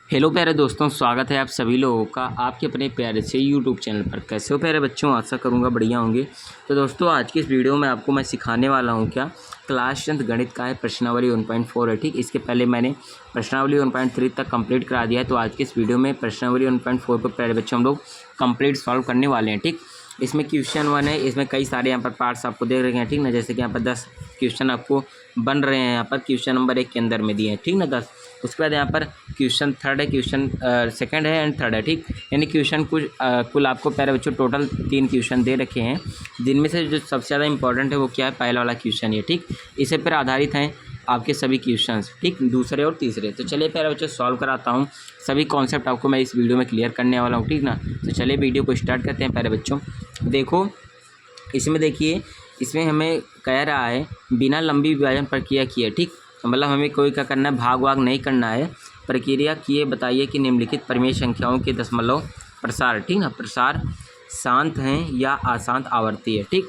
Hello प्यारे दोस्तों, स्वागत है आप सभी लोगों का आपके अपने प्यारे से यूट्यूब चैनल पर। कैसे हो प्यारे बच्चों? आशा करूंगा बढ़िया होंगे। तो दोस्तों आज की इस वीडियो में आपको मैं सिखाने वाला हूं क्या क्लास 10th गणित का है, प्रश्नावली 1.4 है। ठीक, इसके पहले मैंने प्रश्नावली 1.3 तक कंप्लीट करा दिया है। तो आज के इस वीडियो में प्रश्नावली 1.4 को प्यारे बच्चों हम लोग कंप्लीट सॉल्व करने वाले हैं। ठीक, इसमें क्वेश्चन 1 है, इसमें कई सारे यहाँ पर पार्ट्स आपको देख रहे हैं। ठीक ना, जैसे कि यहाँ पर 10 क्वेश्चन आपको बन रहे हैं। यहाँ पर क्वेश्चन नंबर 1 के अंदर में दिए हैं। ठीक ना, 10। उसके बाद यहाँ पर क्वेश्चन 3 है, क्वेश्चन 2 है एंड 3 है। ठीक, यानी क्वेश्चन कुल आपको प्यारे बच्चों टोटल 3 क्वेश्चन दे रखे हैं, जिनमें से जो सबसे ज़्यादा इंपॉर्टेंट है वो क्या है, पहला वाला क्वेश्चन है। ठीक, इसे पर आधारित हैं आपके सभी क्वेश्चंस। ठीक, दूसरे और तीसरे। तो चलिए प्यारे बच्चों सॉल्व कराता हूँ। सभी कॉन्सेप्ट आपको मैं इस वीडियो में क्लियर करने वाला हूँ। ठीक ना, तो चलिए वीडियो को स्टार्ट करते हैं प्यारे बच्चों। देखो इसमें देखिए, इसमें हमें कह रहा है बिना लंबी विभाजन प्रक्रिया किए। ठीक, मतलब हमें कोई क्या करना है, भाग वाग नहीं करना है। प्रक्रिया किए बताइए कि निम्नलिखित परिमेय संख्याओं के दशमलव प्रसार, ठीक ना, प्रसार शांत हैं या अशांत आवर्ती है। ठीक,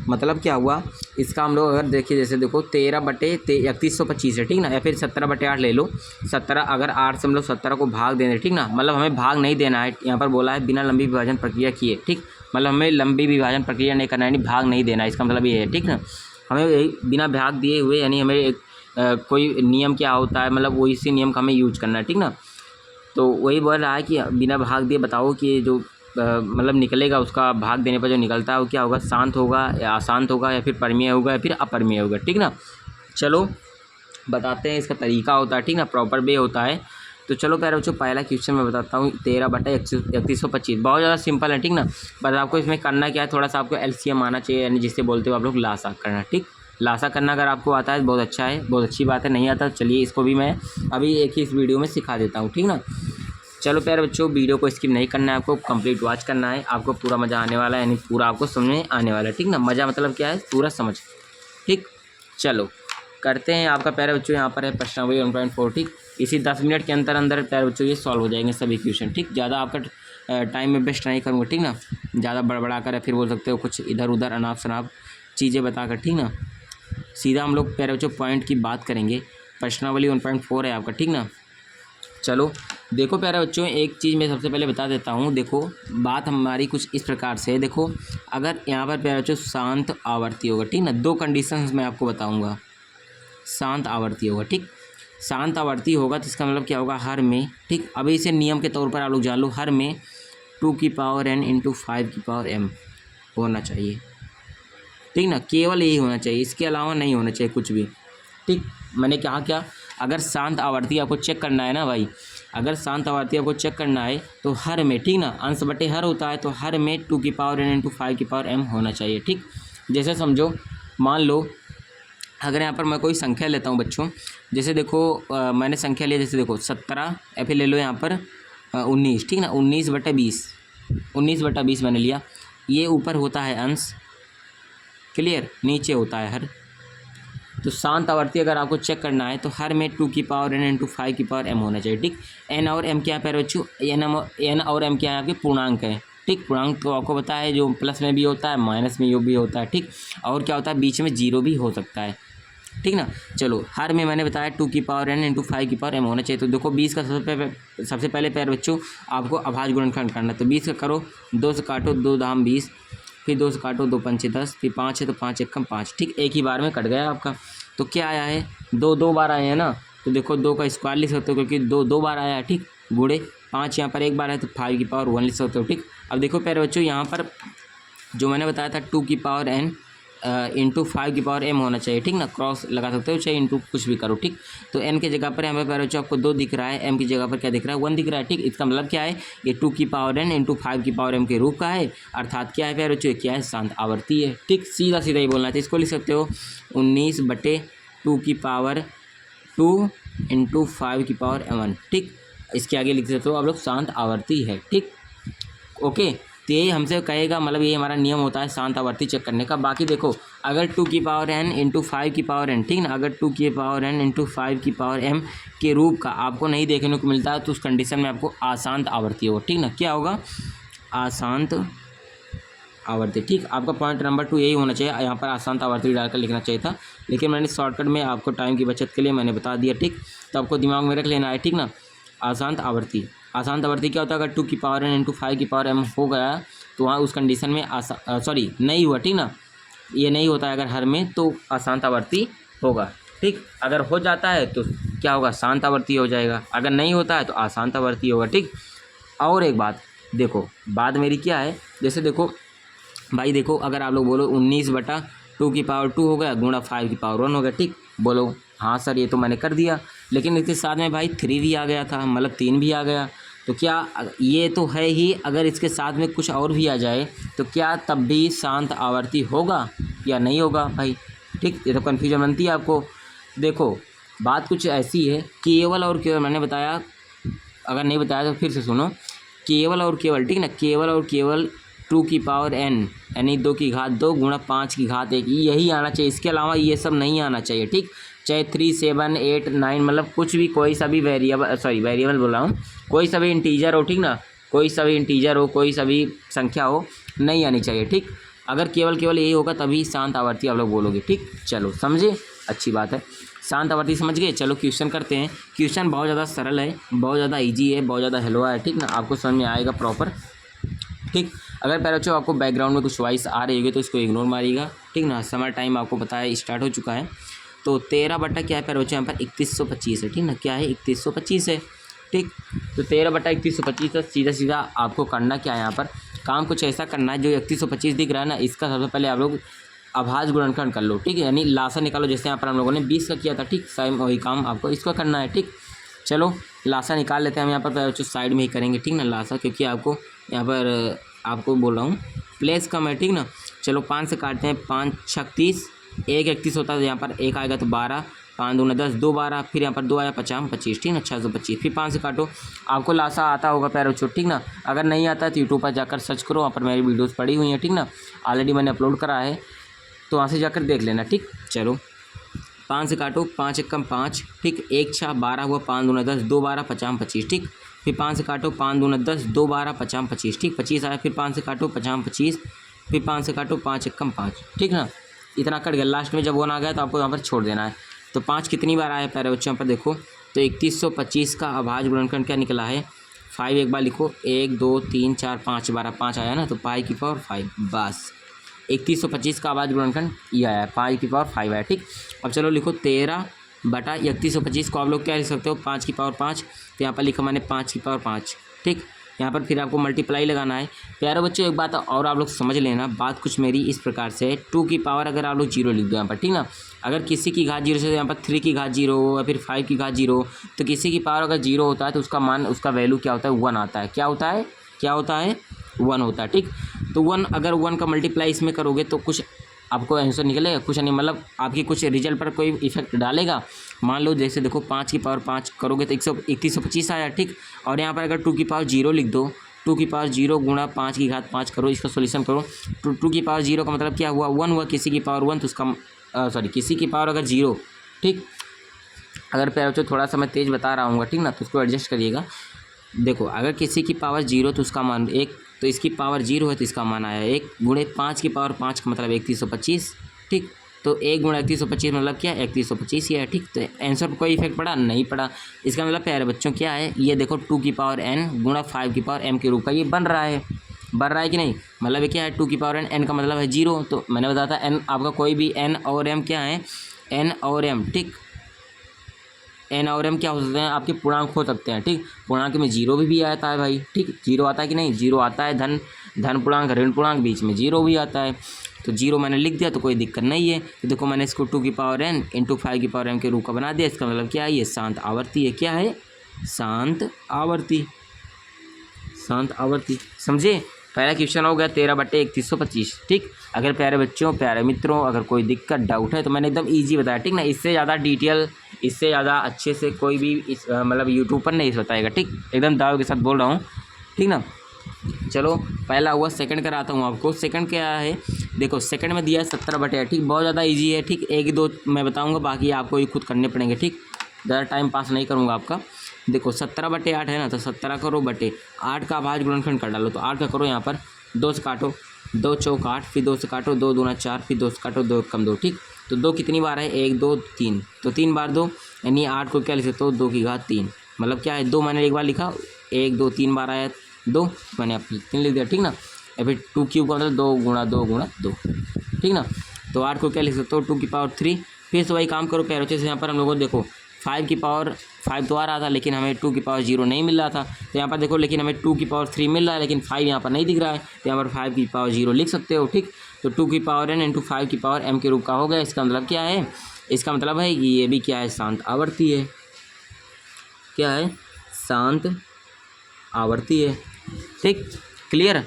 मतलब क्या हुआ इसका, हम लोग अगर देखिए, जैसे देखो 13/3125 है। ठीक ना, या फिर 17/8 ले लो। 17 अगर 8 से हम लोग 17 को भाग दें। ठीक ना, मतलब हमें भाग नहीं देना है। यहाँ पर बोला है बिना लंबी विभाजन प्रक्रिया किए। ठीक, मतलब हमें लंबी विभाजन प्रक्रिया नहीं करना है, यानी भाग नहीं देना है। इसका मतलब ये है। ठीक ना, हमें यही बिना भाग दिए हुए, यानी हमें एक कोई नियम क्या होता है, मतलब वही इसी नियम का हमें यूज करना है। ठीक ना, तो वही बोल रहा है कि बिना भाग दिए बताओ कि जो मतलब निकलेगा, उसका भाग देने पर जो निकलता है वो क्या होगा, शांत होगा या अशांत होगा या फिर परिमेय होगा या फिर अपरिमेय होगा। ठीक ना, चलो बताते हैं। इसका तरीका होता है, ठीक ना, प्रॉपर वे होता है। तो चलो प्यारे बच्चों पहला क्वेश्चन मैं बताता हूँ। 13/3125 बहुत ज़्यादा सिंपल है। ठीक ना, बस आपको इसमें करना क्या है, थोड़ा सा आपको एलसीएम आना चाहिए, यानी जिससे बोलते हो आप लोग लासा करना। ठीक, लासा करना अगर आपको आता है बहुत अच्छा है, बहुत अच्छी बात है। नहीं आता चलिए इसको भी मैं अभी एक ही इस वीडियो में सिखा देता हूँ। ठीक ना, चलो प्यारे बच्चों वीडियो को स्किप नहीं करना है, आपको कंप्लीट वॉच करना है। आपको पूरा मज़ा आने वाला है, यानी पूरा आपको समझ में आने वाला है। ठीक ना, मज़ा मतलब क्या है, पूरा समझ। ठीक, चलो करते हैं। आपका प्यारे बच्चों यहाँ पर है प्रश्नावली 1.4। ठीक, इसी 10 मिनट के अंदर अंदर प्यारे बच्चों ये सॉल्व हो जाएंगे सभी क्वेश्चन। ठीक, ज़्यादा आपका टाइम में वेस्ट नहीं करूँगा। ठीक ना, ज़्यादा बड़बड़ा कर फिर बोल सकते हो कुछ इधर उधर अनाप शनाप चीज़ें बताकर। ठीक ना, सीधा हम लोग प्यारे बच्चों पॉइंट की बात करेंगे। प्रश्नावली 1.4 है आपका। ठीक ना, चलो देखो प्यारे बच्चों, एक चीज़ मैं सबसे पहले बता देता हूँ। देखो बात हमारी कुछ इस प्रकार से है। देखो अगर यहाँ पर प्यारे बच्चों शांत आवर्ती होगा। ठीक ना, 2 कंडीशंस मैं आपको बताऊँगा। शांत आवर्ती होगा। ठीक, शांत आवर्ती होगा तो इसका मतलब क्या होगा, हर में। ठीक, अभी इसे नियम के तौर पर आप लोग जान लो, हर में 2n × 5m होना चाहिए। ठीक ना, केवल यही होना चाहिए, इसके अलावा नहीं होना चाहिए कुछ भी। ठीक, मैंने कहा क्या, अगर शांत आवर्ती आपको चेक करना है ना भाई, अगर शांत आवर्ती आपको चेक करना है तो हर में, ठीक ना, अंश बटे हर होता है, तो हर में 2n × 5m होना चाहिए। ठीक, जैसे समझो, मान लो अगर यहाँ पर मैं कोई संख्या लेता हूँ बच्चों, जैसे देखो मैंने संख्या लिया, जैसे देखो 17 या फिर ले लो यहाँ पर 19। ठीक ना, 19/20 मैंने लिया। ये ऊपर होता है अंश, क्लियर, नीचे होता है हर। तो शांत आवर्ती अगर आपको चेक करना है तो हर में 2n × 5m होना चाहिए। ठीक, n और m क्या है प्यारे बच्चों, n और m क्या है, आपके पूर्णांक है। ठीक, पूर्णांक तो आपको पता है, जो प्लस में भी होता है माइनस में भी होता है। ठीक, और क्या होता है, बीच में जीरो भी हो सकता है। ठीक ना, चलो हर में मैंने बताया 2n × 5m होना चाहिए। तो देखो 20 का सबसे पहले प्यारे बच्चों आपको अभाज्य गुणनखंड करना है। तो 20 का करो, 2 से काटो, 2 दाम 20, फिर 2 से काटो, 2 पंचे 10, फिर 5 है तो 5 एकम 5। ठीक, एक ही बार में कट गया आपका। तो क्या आया है, 2 बार आए हैं ना, तो देखो 2 का स्क्वायर लिख सकते हो, क्योंकि 2 बार आया है। ठीक, गुणे 5 यहाँ पर एक बार है तो 5 लिख सकते हो। ठीक, अब देखो प्यारे बच्चों यहाँ पर जो मैंने बताया था 2n × 5m होना चाहिए। ठीक ना, क्रॉस लगा सकते हो, चाहे इंटू कुछ भी करो। ठीक, तो n की जगह पर यहाँ पर प्यारे बच्चों आपको 2 दिख रहा है, m की जगह पर क्या दिख रहा है, 1 दिख रहा है। ठीक, इसका मतलब क्या है, ये 2n × 5m के रूप का है, अर्थात क्या है प्यारे बच्चों, क्या है, शांत आवर्ती है। ठीक, सीधा सीधा ही बोलना है। तो इसको लिख सकते हो 19/2 × 5m। ठीक, इसके आगे लिख सकते हो आप लोग शांत आवर्ती है। ठीक, ओके, तो यही हमसे कहेगा, मतलब ये हमारा नियम होता है शांत आवर्ती चेक करने का। बाकी देखो अगर 2n × 5m, ठीक ना, अगर 2n × 5m के रूप का आपको नहीं देखने को मिलता है तो उस कंडीशन में आपको अशांत आवर्ती होगा। ठीक ना, क्या होगा, अशांत आवर्ती। ठीक, आपका पॉइंट नंबर 2 यही होना चाहिए। यहाँ पर अशांत आवर्ती डालकर लिखना चाहिए था, लेकिन मैंने शॉर्टकट में आपको टाइम की बचत के लिए मैंने बता दिया। ठीक, तो आपको दिमाग में रख लेना है। ठीक ना, अशांत आवर्ती। अशांत आवर्ती क्या होता है, अगर 2 की पावर n इंटू 5 की पावर m हो गया तो वहाँ उस कंडीशन में सॉरी नहीं हुआ, ठीक ना, ये नहीं होता है अगर हर में तो अशांत आवर्ती होगा, ठीक। अगर हो जाता है तो क्या होगा, शांत आवर्ती हो जाएगा, अगर नहीं होता है तो अशांत आवर्ती होगा, ठीक। और एक बात देखो, बात मेरी क्या है, जैसे देखो भाई, देखो अगर आप लोग बोलो 19/2 की पावर 2 हो गया गुणा 5 की पावर 1 हो गया, ठीक। बोलो हाँ सर ये तो मैंने कर दिया, लेकिन इसके साथ में भाई 3 भी आ गया था, मतलब 3 भी आ गया, तो क्या ये तो है ही, अगर इसके साथ में कुछ और भी आ जाए तो क्या तब भी शांत आवर्ती होगा या नहीं होगा भाई, ठीक। ये तो कन्फ्यूजन बनती है आपको। देखो बात कुछ ऐसी है, केवल और केवल मैंने बताया, अगर नहीं बताया तो फिर से सुनो, केवल और केवल, ठीक ना, केवल और केवल 2 की पावर n यानी 2 की घात 2 गुणा 5 की घात 1 यही आना चाहिए, इसके अलावा ये सब नहीं आना चाहिए, ठीक। चाहे 3, 7, 8, 9 मतलब कुछ भी, कोई सा भी वेरिएबल बोल रहा हूँ, कोई सा भी इंटीजर हो, ठीक ना, कोई सा भी इंटीजर हो, कोई सा भी संख्या हो, नहीं आनी चाहिए, ठीक। अगर केवल केवल यही होगा तभी शांत आवर्ती आप लोग बोलोगे, ठीक। चलो समझे, अच्छी बात है, शांत आवर्ती समझ गए। चलो क्वेश्चन करते हैं। क्वेश्चन बहुत ज़्यादा सरल है, बहुत ज़्यादा इजी है, बहुत ज़्यादा हलवा है, ठीक ना, आपको समझ में आएगा प्रॉपर, ठीक। अगर पहले बच्चों आपको बैकग्राउंड में कुछ वॉइस आ रही होगी तो इसको इग्नोर मारिएगा, ठीक ना। समर टाइम आपको पता है स्टार्ट हो चुका है, तो 13 बटा क्या है पहले बच्चों यहाँ पर 3125 है, ठीक ना, क्या है 3125 है, ठीक। तो 13 बटा 3125 है, सीधा सीधा आपको करना क्या है, यहाँ पर काम कुछ ऐसा करना है, जो 3125 दिख रहा है ना, इसका सबसे पहले आप लोग अभाज्य गुणनखंड कर लो, ठीक है, यानी लासा निकालो, जैसे यहाँ पर हम लोगों ने 20 का किया था, ठीक। सेम वही काम आपको इसको करना है, ठीक। चलो लासा निकाल लेते हैं हम यहाँ पर, बच्चों साइड में ही करेंगे, ठीक ना, लासा, क्योंकि आपको यहाँ पर आपको बोल रहा हूँ प्लेस कम है, ठीक ना। चलो 5 से काटते हैं, 5 6 30, 1 31 होता है, तो यहाँ पर 1 आएगा तो 12, 5 दूना 10, 2 12, फिर यहाँ पर 2 आया 50 25, ठीक ना, 625, फिर 5 से काटो। आपको लासा आता होगा पैर बच्चों, ठीक ना, अगर नहीं आता है तो यूट्यूब पर जाकर सर्च करो, वहाँ पर मेरी वीडियोज़ पड़ी हुई हैं, ठीक ना, ऑलरेडी मैंने अपलोड करा है, तो वहाँ से जाकर देख लेना, ठीक। चलो 5 से काटो, 5 1 5, ठीक, 1 6 12 हुआ, 5 दूना 10, 2 12 50 25, ठीक। फिर 5 से काटो, 5 दूना 10, 2 12 50 25, ठीक, 25 आया, फिर 5 से काटो 50 25, फिर 5 से काटो, 5 1 5, ठीक ना, इतना कट गया। लास्ट में जब 1 आ गया तो आपको यहाँ पर छोड़ देना है। तो 5 कितनी बार आया प्यारे बच्चों, यहाँ पर देखो, तो 3125 का अभाज्य गुणनखंड क्या निकला है, 5 एक बार लिखो, 1 2 3 4 5 12, 5 आया ना, तो पाई की पावर 5, बस 3125 का अभाज्य गुणनखंड ये आया, पाई की पावर 5 आया, ठीक। अब चलो लिखो 13 बटा 3125 को आप लोग क्या लिख सकते हो, 5 की पावर 5, तो यहाँ पर लिखा मैंने 5 की पावर 5, ठीक। यहाँ पर फिर आपको मल्टीप्लाई लगाना है। प्यारे बच्चों एक बात और आप लोग समझ लेना, बात कुछ मेरी इस प्रकार से है, 2 की पावर अगर आप लोग 0 लिख दो यहाँ पर, ठीक ना, अगर किसी की घात 0 से यहाँ पर 3 की घात 0 हो या फिर 5 की घात 0 हो, तो किसी की पावर अगर 0 होता है तो उसका मान, उसका वैल्यू क्या होता है, 1 आता है, क्या होता है, क्या होता है, 1 होता है, ठीक। तो 1 अगर 1 का मल्टीप्लाई इसमें करोगे तो कुछ आपको आंसर निकलेगा, कुछ नहीं, मतलब आपकी कुछ रिजल्ट पर कोई इफेक्ट डालेगा। मान लो जैसे देखो 5 की पावर 5 करोगे तो 3125 आया, ठीक। और यहाँ पर अगर 2 की पावर 0 लिख दो, 2 की पावर 0 गुणा 5 की घात 5 करो, इसका सोल्यूशन करो, 2 की पावर 0 का मतलब क्या हुआ, 1 हुआ, किसी की पावर 1 तो उसका सॉरी किसी की पावर अगर 0, ठीक। अगर पैर बच्चों थोड़ा सा मैं तेज़ बता रहा हूँ, ठीक ना, तो उसको एडजस्ट करिएगा। देखो अगर किसी की पावर 0 तो उसका मान 1, तो इसकी पावर 0 है तो इसका मान आया 1, गुणे 5 की पावर 5 का मतलब 3125, ठीक। तो 1 गुणा 3125 मतलब क्या, 3125 ही है, ठीक। तो आंसर पर कोई इफेक्ट पड़ा नहीं पड़ा। इसका मतलब प्यारे बच्चों क्या है, ये देखो 2 की पावर n गुणा 5 की पावर m के रूप का ये बन रहा है कि नहीं, मतलब ये क्या है, 2 की पावर n का मतलब है 0, तो मैंने बताया था n आपका कोई भी n और m क्या है, n और m, ठीक, n और m क्या हो सकते हैं, आपके पूर्णांक हो सकते हैं, ठीक। पूर्णांक में 0 भी आता है भाई, ठीक, 0 आता है कि नहीं, 0 आता है, धन पूर्णांक ऋण पूर्णांक बीच में 0 भी आता है, तो 0 मैंने लिख दिया तो कोई दिक्कत नहीं है। तो देखो मैंने इसको 2 की पावर n इंटू 5 की पावर m के रूप का बना दिया, इसका मतलब क्या है, ये शांत आवर्ती है, क्या है, शांत आवर्ती, शांत आवर्ती, समझे। पहला क्वेश्चन हो गया 13 बटे 3125, ठीक। अगर प्यारे बच्चों, प्यारे मित्रों, अगर कोई दिक्कत डाउट है तो मैंने एकदम इजी बताया, ठीक ना, इससे ज़्यादा डिटेल, इससे ज़्यादा अच्छे से कोई भी इस मतलब यूट्यूब पर नहीं बताएगा, ठीक, एकदम दाव के साथ बोल रहा हूँ, ठीक ना। चलो पहला हुआ, सेकंड कराता हूँ आपको। सेकंड क्या है, देखो सेकंड में दिया है 17 बटे 8, ठीक, बहुत ज़्यादा ईजी है, ठीक। 1 2 मैं बताऊँगा, बाकी आपको ही खुद करने पड़ेंगे, ठीक, ज़्यादा टाइम पास नहीं करूँगा आपका। देखो 17 बटे 8 है ना, तो 17 करो बटे 8 का अभाज्य गुणनखंड कर डालो, तो 8 का करो यहाँ पर 2 से काटो, 2 चौक 8, फिर 2 से काटो, 2 दूना 4, फिर 2 से काटो, 2 कम 2, ठीक। तो 2 कितनी बार है, 1 2 3, तो 3 बार 2, यानी 8 को क्या लिख सकते हो, 2 की घात 3, मतलब क्या है, 2 मैंने एक बार लिखा, 1 2 3 बार आया 2, मैंने अब 3 लिख दिया, ठीक ना। या फिर 2 क्यूब का मतलब 2 गुणा 2 गुणा 2, ठीक ना। तो 8 को क्या लिख सकते हो, 2 की पावर 3। फिर से वही काम करो प्यारे बच्चे से, यहाँ पर हम लोगों को देखो 5 की पावर 5 तो आ रहा था, लेकिन हमें 2 की पावर 0 नहीं मिल रहा था। तो यहाँ पर देखो, लेकिन हमें 2 की पावर 3 मिल रहा है, लेकिन 5 यहाँ पर नहीं दिख रहा है, तो यहाँ पर 5 की पावर 0 लिख सकते हो, ठीक। तो 2 की पावर n इंटू 5 की पावर m के रूप का हो गया। इसका मतलब क्या है, इसका मतलब है कि ये भी क्या है, शांत आवर्ती है। क्या है, शांत आवर्ती है, ठीक, क्लियर।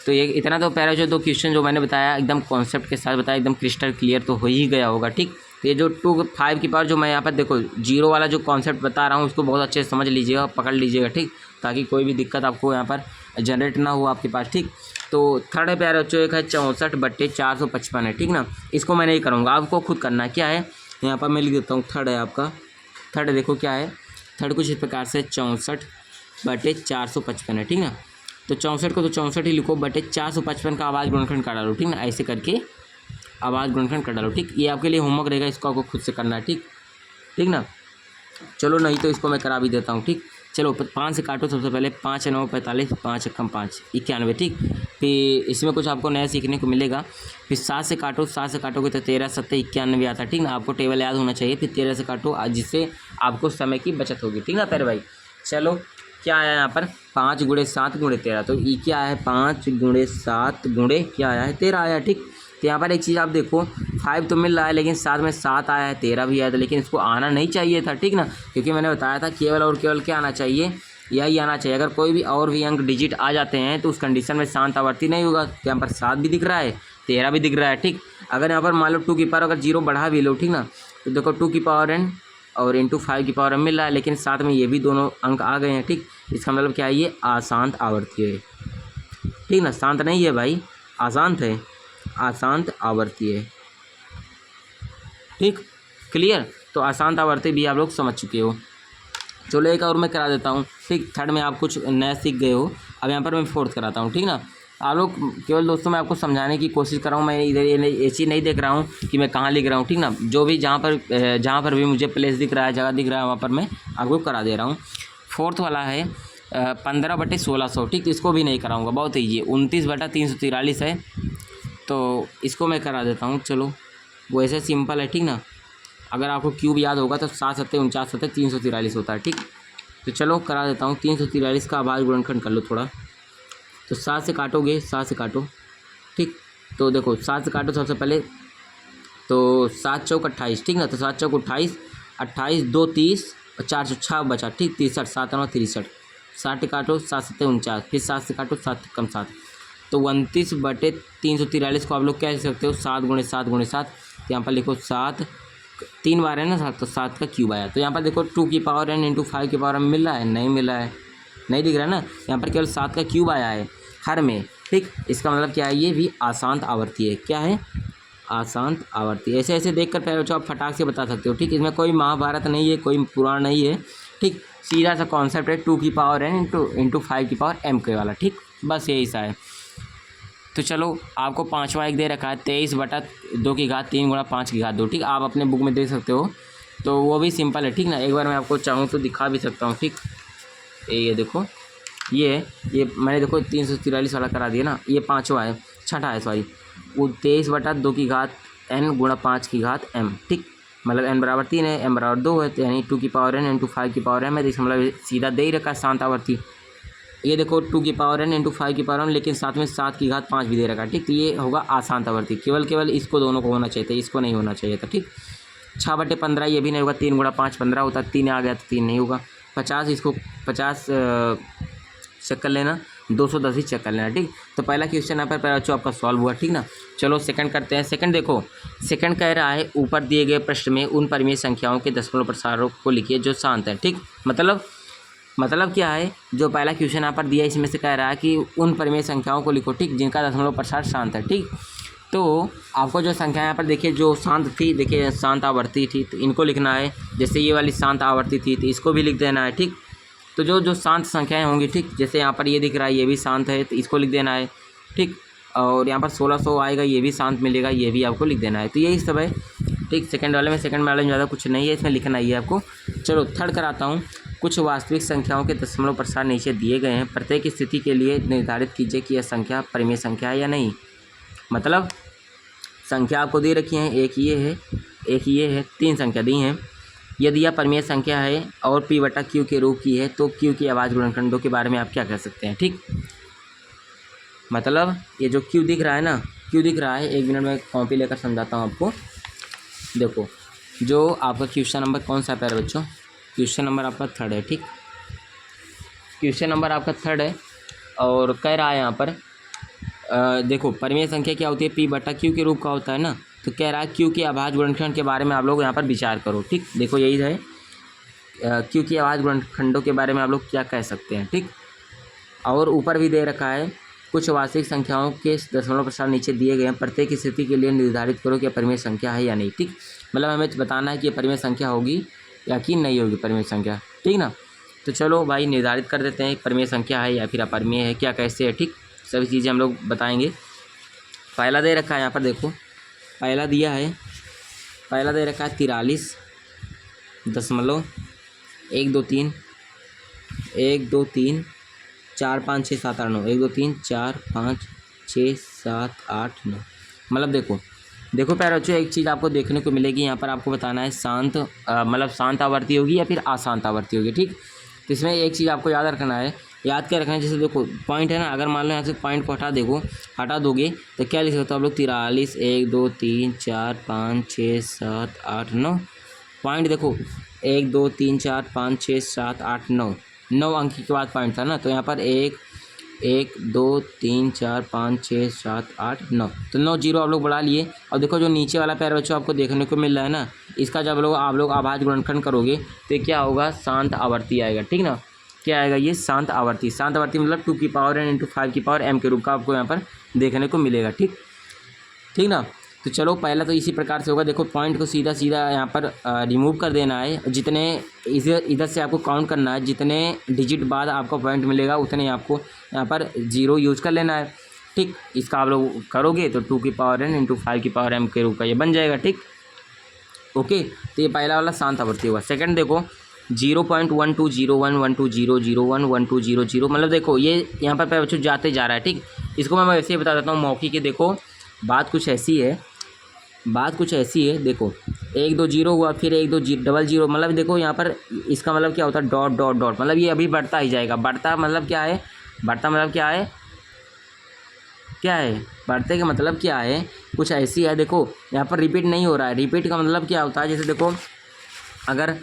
तो ये इतना तो प्यारा जो 2 क्वेश्चन जो मैंने बताया एकदम कॉन्सेप्ट के साथ बताया, एकदम क्रिस्टल क्लियर तो हो ही गया होगा, ठीक। तो ये जो 2 5 की पावर जो मैं यहाँ पर देखो 0 वाला जो कॉन्सेप्ट बता रहा हूँ उसको बहुत अच्छे से समझ लीजिएगा, पकड़ लीजिएगा, ठीक, ताकि कोई भी दिक्कत आपको यहाँ पर जनरेट ना हो आपके पास, ठीक। तो थर्ड है प्यारे बच्चों, एक है 64/455 है, ठीक ना। इसको मैं नहीं करूँगा, आपको खुद करना है। क्या है, यहाँ पर मैं लिख देता हूँ, थर्ड है आपका। थर्ड देखो क्या है, थर्ड कुछ इस प्रकार से 64/455 है, ठीक ना। तो 64 को तो 64 ही लिखो, बटे 455 का आवाज़ गुणनखंड कर डालो, ठीक ना। ऐसे करके आवाज़ गुणनखंड कर डालो, ठीक। ये आपके लिए होमवर्क रहेगा, इसको आपको खुद से करना है, ठीक, ठीक ना। चलो नहीं तो इसको मैं करा भी देता हूँ, ठीक। चलो 5 से काटो सबसे पहले, 5 9 45, 5 कम 5 91, ठीक। फिर इसमें कुछ आपको नया सीखने को मिलेगा। फिर 7 से काटो, 7 से काटोगे तो 13 7 91 आता है, ठीक ना। आपको टेबल याद होना चाहिए। फिर 13 से काटो, जिससे आपको समय की बचत होगी, ठीक ना प्यारे भाई। चलो क्या आया यहाँ पर, 5 × 7 × 13, तो ये क्या है, 5 × 7 × क्या आया है, 13 आया, ठीक। तो यहाँ पर एक चीज़ आप देखो, 5 तो मिल रहा है, लेकिन साथ में 7 आया है, 13 भी आया था, लेकिन इसको आना नहीं चाहिए था, ठीक ना। क्योंकि मैंने बताया था केवल और केवल क्या आना चाहिए, यही आना चाहिए। अगर कोई भी और भी अंक डिजिट आ जाते हैं तो उस कंडीशन में शांत आवर्ती नहीं होगा। तो यहाँ पर 7 भी दिख रहा है, 13 भी दिख रहा है, ठीक। अगर यहाँ पर मान लो 2 की पावर अगर 0 बढ़ा भी लो, ठीक ना, तो देखो 2 की पावर n और इंटू 5 की पावर m मिल रहा है, लेकिन साथ में ये भी दोनों अंक आ गए हैं, ठीक। इसका मतलब क्या है, ये अशांत आवर्ती है, ठीक ना। शांत नहीं है भाई, अशांत है, अशांत आवर्ती है, ठीक, क्लियर। तो अशांत आवर्ती भी आप लोग समझ चुके हो। चलो एक और मैं करा देता हूँ, ठीक। थर्ड में आप कुछ नया सीख गए हो, अब यहाँ पर मैं फोर्थ कराता हूँ, ठीक ना। आप लोग केवल दोस्तों मैं आपको समझाने की कोशिश कर रहा हूँ, मैं इधर ये चीज़ नहीं देख रहा हूँ कि मैं कहाँ लिख रहा हूँ, ठीक ना। जो भी जहाँ पर भी मुझे प्लेस दिख रहा है, जगह दिख रहा है, वहाँ पर मैं आपको करा दे रहा हूँ। फोर्थ वाला है 15/1600, ठीक। इसको भी नहीं कराऊँगा, बहुत ईजी है। 29/343 है, तो इसको मैं करा देता हूँ। चलो वो ऐसे सिंपल है, ठीक ना। अगर आपको क्यूब याद होगा तो 7 7 49 7 343 होता है, ठीक। तो चलो करा देता हूँ। 343 का आवाज़ गुणनखंड कर लो थोड़ा। तो 7 से काटोगे, 7 से काटो, ठीक। तो देखो 7 से काटो सबसे पहले, तो 7 चौक 28, ठीक ना। तो 7 चौक 28, 28 2 30 और 4 6 बचा, ठीक। 63 7 9 63, 60 काटो, 7 7 49, फिर 7 से काटो, 7 कम 7, तो 29/343 को आप लोग क्या लिख सकते हो, 7 × 7 × 7। तो यहाँ पर लिखो 7, 3 बार है ना 7, तो 7 का क्यूब आया। तो यहाँ पर देखो 2 की पावर n इंटू 5 की पावर m मिल रहा है, नहीं मिल रहा है, नहीं दिख रहा है ना। यहाँ पर केवल 7 का क्यूब आया है हर में, ठीक। इसका मतलब क्या है, ये भी अशांत आवर्ती है। क्या है, अशांत आवर्ती। ऐसे ऐसे देख कर प्यारे बच्चों आप फटाक से बता सकते हो, ठीक। इसमें कोई महाभारत नहीं है, कोई पुराण नहीं है, ठीक। सीधा सा कॉन्सेप्ट है, 2 की पावर n इंटू 5 की पावर m के वाला, ठीक। बस यही सा है। तो चलो आपको 5वां एक दे रखा है, 23/2 की घात 3 × 5 की घात 2, ठीक। आप अपने बुक में देख सकते हो, तो वो भी सिंपल है, ठीक ना। एक बार मैं आपको चाहूँ तो दिखा भी सकता हूँ, ठीक। ये देखो, ये मैंने देखो 343 वाला करा दिया ना। ये 5वां है, छठा है सॉरी, वो 23/2 की घात n × 5 की घात m, ठीक। मतलब n = 3 है, m = 2 है, तो यानी 2 की पावर n इंटू 5 की पावर m है। तो इसका मतलब सीधा दे ही रखा है शांत आवर्ती। ये देखो 2 की पावर n इंटू 5 की पावर m, लेकिन साथ में 7 की घात 5 भी दे रखा है, ठीक। तो ये होगा अशांत आवर्ती। केवल इसको दोनों को होना चाहिए था, इसको नहीं होना चाहिए था, ठीक। 6/15 ये भी नहीं होगा, 3 × 5 15 होता है, 3 आ गया तो 3 नहीं होगा। 50 इसको 50 चेक कर लेना, 210 ही चेक कर लेना, ठीक। तो पहला क्वेश्चन यहाँ पर बच्चों आपका सॉल्व हुआ, ठीक ना। चलो सेकंड करते हैं। सेकंड देखो, सेकंड कह रहा है ऊपर दिए गए प्रश्न में उन परिमेय संख्याओं के दशमलव प्रसारों को लिखिए जो शांत है, ठीक। मतलब क्या है, जो पहला क्वेश्चन यहाँ पर दिया इसमें से कह रहा है कि उन परिमेय संख्याओं को लिखो, ठीक, जिनका दशमलव प्रसार शांत है, ठीक। तो आपको जो संख्या यहाँ पर देखिए जो शांत थी, देखिए शांत आवर्ती थी, तो इनको लिखना है। जैसे ये वाली शांत आवर्ती थी तो इसको भी लिख देना है, ठीक। तो जो शांत संख्याएं होंगी, ठीक, जैसे यहाँ पर ये दिख रहा है ये भी शांत है, तो इसको लिख देना है, ठीक। और यहाँ पर 1600 आएगा, ये भी शांत मिलेगा, ये भी आपको लिख देना है। तो यही सब है, ठीक। सेकंड वाले में ज़्यादा कुछ नहीं है, इसमें लिखना ही है आपको। चलो थर्ड कराता हूँ। कुछ वास्तविक संख्याओं के दशमलव प्रसार नीचे दिए गए हैं, प्रत्येक स्थिति के लिए निर्धारित कीजिए कि यह संख्या परिमेय संख्या है या नहीं। मतलब संख्या आपको दे रखी है, एक ये है, एक ये है, 3 संख्या दी हैं। यदि यह परिमेय संख्या है और p बटा q के रूप की है तो q की अभाज्य गुणनखंडों के बारे में आप क्या कह सकते हैं। ठीक, मतलब ये जो q दिख रहा है ना, q दिख रहा है, 1 मिनट में कॉपी लेकर समझाता हूँ आपको। देखो, जो आपका क्वेश्चन नंबर कौन सा है बच्चों, क्वेश्चन नंबर आपका 3rd है। ठीक, क्वेश्चन नंबर आपका 3rd है और कह रहा है यहाँ पर देखो परिमेय संख्या क्या होती है, p बटा q के रूप का होता है ना, तो कह रहा है q के अभाज्य गुणनखंड के बारे में आप लोग यहाँ पर विचार करो। ठीक, देखो यही है, q के अभाज्य गुणनखंडों के बारे में आप लोग क्या कह सकते हैं। ठीक, और ऊपर भी दे रखा है, कुछ वास्तविक संख्याओं के दशमलव प्रसार नीचे दिए गए हैं, प्रत्येक स्थिति के लिए निर्धारित करो कि यह परिमेय संख्या है या नहीं। ठीक, मतलब हमें बताना है कि यह परिमेय संख्या होगी या कि नहीं होगी परिमेय संख्या। ठीक ना, तो चलो भाई निर्धारित कर देते हैं परिमेय संख्या है या फिर अपरिमेय है, क्या कैसे है। ठीक, सभी चीज़ें हम लोग बताएंगे। पहला दे रखा है यहाँ पर, देखो पहला दिया है, पहला दे रखा है 43.123 1 2 3 4 5 6 7 8 9 1 2 3 4 5 6 7 8 9। मतलब देखो प्यारे बच्चों, एक चीज़ आपको देखने को मिलेगी यहाँ पर, आपको बताना है शांत मतलब शांत आवर्ती होगी या फिर अशांत आवर्ती होगी। ठीक, तो इसमें एक चीज़ आपको याद रखना है, याद क्या रखना है, जैसे देखो पॉइंट है ना, अगर मान लो यहाँ से पॉइंट को हटा दोगे तो क्या लिख सकते हो आप लोग, 43 1 2 3 4 5 6 7 8 9। पॉइंट देखो 1 2 3 4 5 6 7 8 9, 9 अंक के बाद पॉइंट था ना, तो यहाँ पर 1 2 3 4 5 6 7 8 9, तो 9 जीरो आप लोग बढ़ा लिए। और देखो जो नीचे वाला प्यारे बच्चों आपको देखने को मिल रहा है ना, इसका जब आप लोग अभाज्य गुणनखंड करोगे तो क्या होगा, शांत आवर्ती आएगा। ठीक ना, क्या आएगा, ये शांत आवर्ती। शांत आवर्ती मतलब 2 की पावर n इंटू 5 की पावर m के रूप का आपको यहाँ पर देखने को मिलेगा। ठीक ना, तो चलो पहला तो इसी प्रकार से होगा। देखो पॉइंट को सीधा यहाँ पर रिमूव कर देना है, जितने इधर से आपको काउंट करना है, जितने डिजिट बाद आपको पॉइंट मिलेगा उतने आपको यहाँ पर 0 यूज कर लेना है। ठीक, इसका आप लोग करोगे तो 2 की पावर n इंटू 5 की पावर m के रूप का ये बन जाएगा। ठीक, ओके, तो ये पहला वाला शांत आवर्ती होगा। सेकंड देखो 0.1201 1200 1200, मतलब देखो ये यहाँ पर बच्चों जाते जा रहा है। ठीक, इसको मैं वैसे ही बता देता हूँ मौखिक की। देखो बात कुछ ऐसी है, देखो 1 2 0 हुआ, फिर 1 2 डबल 0, मतलब देखो यहाँ पर इसका मतलब क्या होता है, डॉट डॉट डॉट, मतलब ये अभी बढ़ता ही जाएगा। बढ़ता मतलब क्या है, बढ़ते का मतलब क्या है, कुछ ऐसी है। देखो यहाँ पर रिपीट नहीं हो रहा है। रिपीट का मतलब क्या होता है, जैसे देखो अगर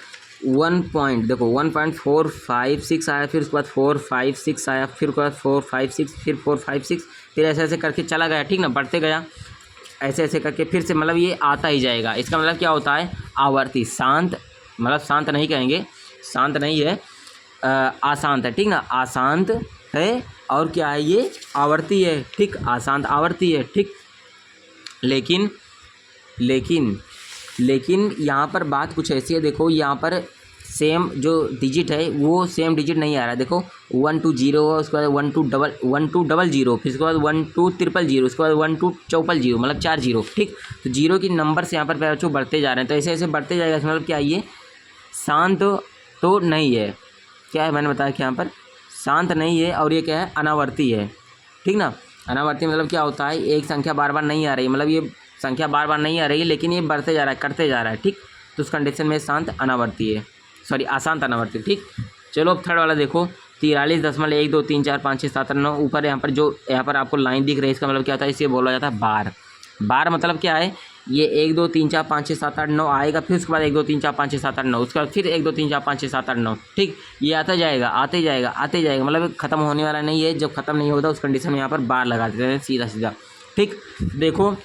1.456 आया, फिर उसके बाद 456 आया, फिर उसके बाद 456, फिर 456, फिर ऐसे ऐसे करके चला गया। ठीक ना, बढ़ते गया ऐसे ऐसे करके, फिर से मतलब ये आता ही जाएगा। इसका मतलब क्या होता है, आवर्ती। शांत मतलब शांत नहीं कहेंगे, शांत नहीं है, अशांत है। ठीक ना, अशांत है और क्या है, ये आवर्ती है। ठीक, अशांत आवर्ती है। ठीक, लेकिन यहाँ पर बात कुछ ऐसी है। देखो यहाँ पर सेम जो डिजिट है वो सेम डिजिट नहीं आ रहा है। देखो 1 2 0, उसके बाद 1 2 डबल 0, फिर उसके बाद 1 2 ट्रिपल 0, उसके बाद 1 2 चौपल 0, मतलब 4 0। ठीक, तो जीरो की नंबर से यहाँ पर बच्चों बढ़ते जा रहे हैं, तो ऐसे ऐसे बढ़ते जाएगा। मतलब क्या, ये शांत तो नहीं है। क्या है, मैंने बताया कि यहाँ पर शांत नहीं है, और ये क्या है, अनावर्ती है। ठीक ना, अनावर्ती मतलब क्या होता है, एक संख्या बार बार नहीं आ रही, मतलब ये संख्या बार बार नहीं आ रही है, लेकिन ये बढ़ते जा रहा है, करते जा रहा है। ठीक, तो उस कंडीशन में शांत अनावर्ती है, सॉरी अशांत अनावर्ती। ठीक, चलो अब थर्ड वाला देखो 43.1 2 3 4 5 6 7 9। ऊपर यहाँ पर आपको लाइन दिख रही है, इसका मतलब क्या होता है, इसे बोला जाता है बार। बार मतलब क्या है, ये 1 2 3 4 5 6 7 8 9 आएगा, फिर उसके बाद 1 2 3 4 5 6 7 8 9, उसके बाद फिर 1 2 3 4 5 6 7 8 9। ठीक, ये आता जाएगा, आते जाएगा, मतलब खत्म होने वाला नहीं है। जब खत्म नहीं होता उस कंडीशन में यहाँ पर बार लगा देते हैं सीधा सीधा। ठीक, देखो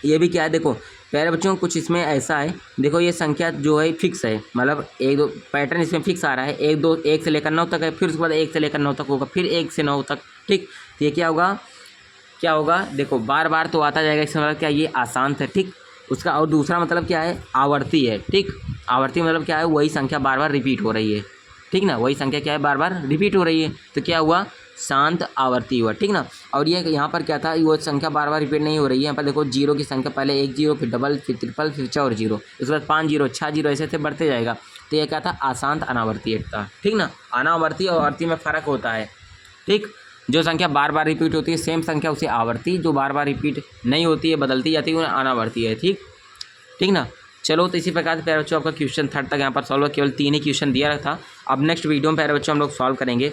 ये भी क्या है, देखो प्यारे बच्चों कुछ इसमें ऐसा है। देखो ये संख्या जो है फिक्स है, मतलब 1 2 पैटर्न इसमें फिक्स आ रहा है। 1 2 1 से लेकर 9 तक है, फिर उसके बाद 1 से लेकर 9 तक होगा, फिर 1 से 9 तक। ठीक, तो ये क्या होगा, देखो बार बार तो आता जाएगा। इसका मतलब क्या, ये अशांत है। ठीक, उसका और दूसरा मतलब क्या है, आवर्ती है। ठीक, आवर्ती मतलब क्या है, वही संख्या बार बार रिपीट हो रही है। ठीक ना, वही संख्या क्या है, बार बार रिपीट हो रही है, तो क्या हुआ, शांत आवर्ती हुआ। ठीक ना, और ये यहाँ पर क्या था, वो संख्या बार बार रिपीट नहीं हो रही है। यहाँ पर देखो जीरो की संख्या पहले 1 0, फिर डबल, फिर ट्रिपल, फिर 4 0, उसके बाद 5 0 6 0, ऐसे ऐसे बढ़ते जाएगा। तो ये क्या था, अशांत अनावर्ती एकता। ठीक ना, अनावर्ती और आवर्ती में फ़र्क होता है। ठीक, जो संख्या बार बार रिपीट होती है सेम संख्या उसे आवर्ती, जो बार बार रिपीट नहीं होती है बदलती जाती है उन्हें अनावर्ती है। ठीक, ठीक ना। चलो, तो इसी प्रकार से प्यारे बच्चों आपका क्वेश्चन 3 तक यहाँ पर सॉल्व, केवल 3 ही क्वेश्चन दिया था। अब नेक्स्ट वीडियो में प्यारे बच्चों हम लोग सॉल्व करेंगे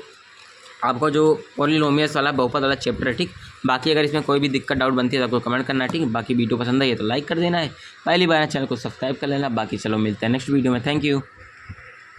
आपको जो पॉलिनोमियल्स वाला बहुपद वाला चैप्टर है। ठीक, बाकी अगर इसमें कोई भी दिक्कत डाउट बनती है तो आपको कमेंट करना है। ठीक, बाकी वीडियो पसंद आई है तो लाइक कर देना है, पहली बार चैनल को सब्सक्राइब कर लेना। बाकी चलो मिलते हैं नेक्स्ट वीडियो में। Thank you.